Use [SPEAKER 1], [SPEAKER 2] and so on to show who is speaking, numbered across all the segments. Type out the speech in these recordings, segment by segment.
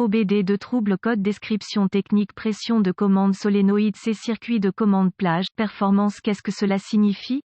[SPEAKER 1] OBD2 trouble code description technique pression de commande solénoïde C circuit de commande plage performance. Qu'est-ce que cela signifie?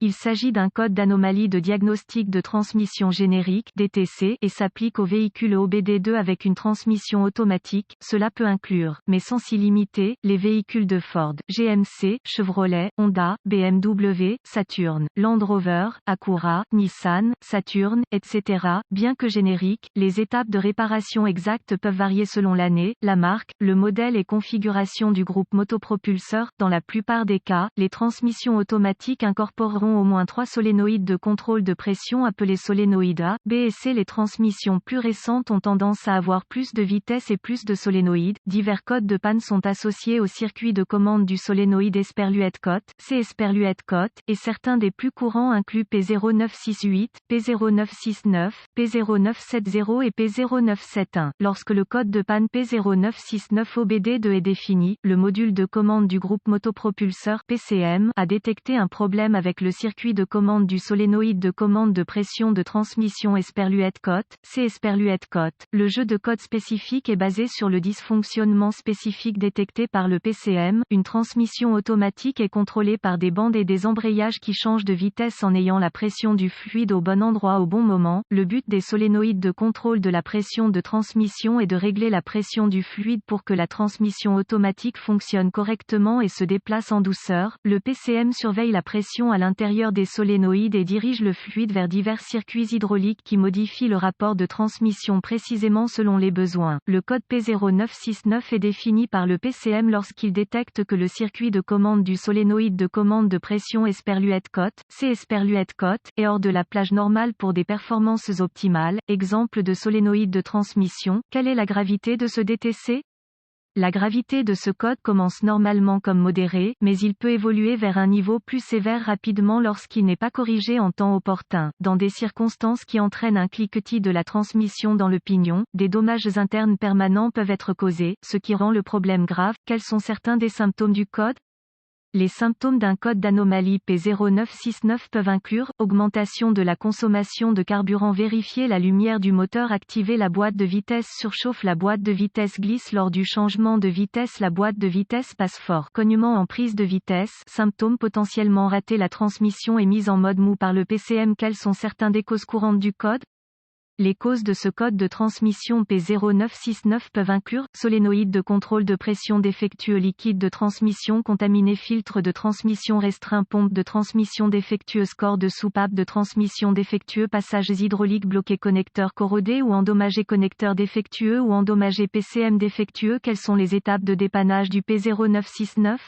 [SPEAKER 1] Il s'agit d'un code d'anomalie de diagnostic de transmission générique (DTC) et s'applique aux véhicules OBD2 avec une transmission automatique. Cela peut inclure, mais sans s'y limiter, les véhicules de Ford, GMC, Chevrolet, Honda, BMW, Saturn, Land Rover, Acura, Nissan, Saturn, etc. Bien que génériques, les étapes de réparation exactes peuvent varier selon l'année, la marque, le modèle et configuration du groupe motopropulseur. Dans la plupart des cas, les transmissions automatiques incorporeront au moins 3 solénoïdes de contrôle de pression appelés solénoïdes A, B et C. Les transmissions plus récentes ont tendance à avoir plus de vitesse et plus de solénoïdes. Divers codes de panne sont associés au circuit de commande du solénoïde Esperluette Cote, C Esperluette Cote, et certains des plus courants incluent P0968, P0969, P0970 et P0971. Lorsque le code de panne P0969 OBD2 est défini, le module de commande du groupe motopropulseur PCM a détecté un problème avec le circuit de commande du solénoïde de commande de pression de transmission Esperluette Cote, C Esperluette Cote. Le jeu de code spécifique est basé sur le dysfonctionnement spécifique détecté par le PCM. Une transmission automatique est contrôlée par des bandes et des embrayages qui changent de vitesse en ayant la pression du fluide au bon endroit au bon moment. Le but des solénoïdes de contrôle de la pression de transmission est de régler la pression du fluide pour que la transmission automatique fonctionne correctement et se déplace en douceur. Le PCM surveille la pression à l'intérieur des solénoïdes et dirige le fluide vers divers circuits hydrauliques qui modifient le rapport de transmission précisément selon les besoins. Le code P0969 est défini par le PCM lorsqu'il détecte que le circuit de commande du solénoïde de commande de pression Esperluette Cote, C Esperluette Cote, est hors de la plage normale pour des performances optimales. Exemple de solénoïde de transmission. Quelle est la gravité de ce DTC? La gravité de ce code commence normalement comme modéré, mais il peut évoluer vers un niveau plus sévère rapidement lorsqu'il n'est pas corrigé en temps opportun. Dans des circonstances qui entraînent un cliquetis de la transmission dans le pignon, des dommages internes permanents peuvent être causés, ce qui rend le problème grave. Quels sont certains des symptômes du code? Les symptômes d'un code d'anomalie P0969 peuvent inclure augmentation de la consommation de carburant, vérifier la lumière du moteur, activer la boîte de vitesse, surchauffe, la boîte de vitesse glisse lors du changement de vitesse, la boîte de vitesse passe fort, cognement en prise de vitesse, symptômes potentiellement ratés, la transmission est mise en mode mou par le PCM. Quelles sont certaines des causes courantes du code? Les causes de ce code de transmission P0969 peuvent inclure solénoïde de contrôle de pression défectueux, liquide de transmission contaminé, filtre de transmission restreint, pompe de transmission défectueuse, corps de soupape de transmission défectueux, passages hydrauliques bloqués, connecteur corrodé ou endommagé, connecteur défectueux ou endommagé, PCM défectueux. Quelles sont les étapes de dépannage du P0969?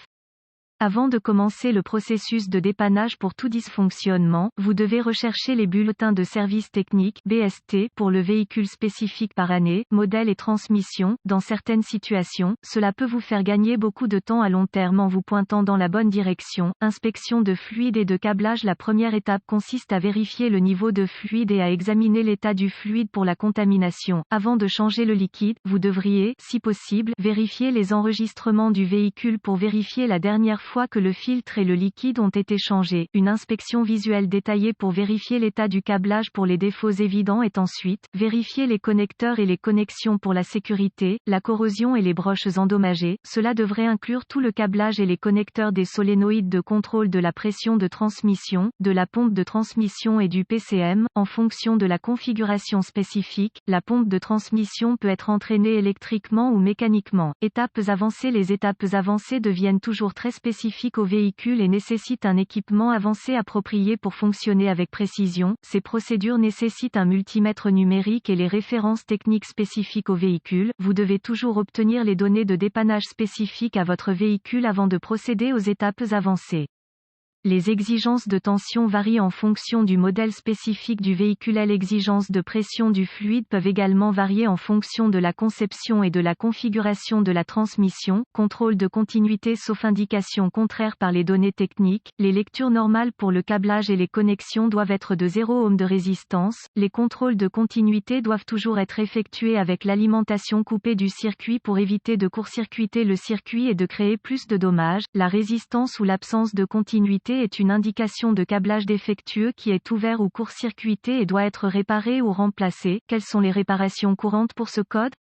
[SPEAKER 1] Avant de commencer le processus de dépannage pour tout dysfonctionnement, vous devez rechercher les bulletins de service technique (BST) pour le véhicule spécifique par année, modèle et transmission. Dans certaines situations, cela peut vous faire gagner beaucoup de temps à long terme en vous pointant dans la bonne direction. Inspection de fluide et de câblage. La première étape consiste à vérifier le niveau de fluide et à examiner l'état du fluide pour la contamination. Avant de changer le liquide, vous devriez, si possible, vérifier les enregistrements du véhicule pour vérifier la dernière fois que le filtre et le liquide ont été changés. Une inspection visuelle détaillée pour vérifier l'état du câblage pour les défauts évidents est ensuite vérifier les connecteurs et les connexions pour la sécurité, la corrosion et les broches endommagées. Cela devrait inclure tout le câblage et les connecteurs des solénoïdes de contrôle de la pression de transmission, de la pompe de transmission et du PCM. En fonction de la configuration spécifique, la pompe de transmission peut être entraînée électriquement ou mécaniquement. Étapes avancées. Les étapes avancées deviennent toujours très spécifiques au véhicule et nécessitent un équipement avancé approprié pour fonctionner avec précision. Ces procédures nécessitent un multimètre numérique et les références techniques spécifiques au véhicule. Vous devez toujours obtenir les données de dépannage spécifiques à votre véhicule avant de procéder aux étapes avancées. Les exigences de tension varient en fonction du modèle spécifique du véhicule. Les exigences de pression du fluide peuvent également varier en fonction de la conception et de la configuration de la transmission. Contrôle de continuité sauf indication contraire par les données techniques. Les lectures normales pour le câblage et les connexions doivent être de 0 ohm de résistance. Les contrôles de continuité doivent toujours être effectués avec l'alimentation coupée du circuit pour éviter de court-circuiter le circuit et de créer plus de dommages. La résistance ou l'absence de continuité est une indication de câblage défectueux qui est ouvert ou court-circuité et doit être réparé ou remplacé. Quelles sont les réparations courantes pour ce code?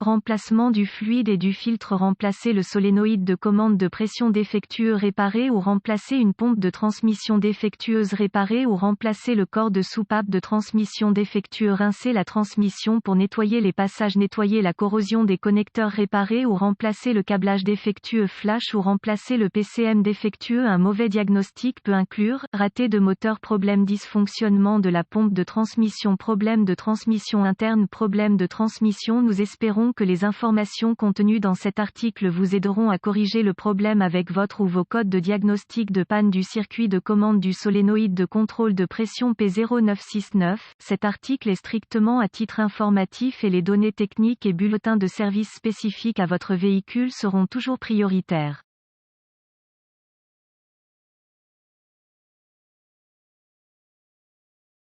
[SPEAKER 1] Remplacement du fluide et du filtre. Remplacer le solénoïde de commande de pression défectueux. Réparer ou remplacer une pompe de transmission défectueuse. Réparer ou remplacer le corps de soupape de transmission défectueux. Rincer la transmission pour nettoyer les passages. Nettoyer la corrosion des connecteurs. Réparer ou remplacer le câblage défectueux. Flash ou remplacer le PCM défectueux. Un mauvais diagnostic peut inclure raté de moteur, problème, dysfonctionnement de la pompe de transmission, problème de transmission interne, problème de transmission. Nous espérons que les informations contenues dans cet article vous aideront à corriger le problème avec votre ou vos codes de diagnostic de panne du circuit de commande du solénoïde de contrôle de pression P0969. Cet article est strictement à titre informatif et les données techniques et bulletins de service spécifiques à votre véhicule seront toujours prioritaires.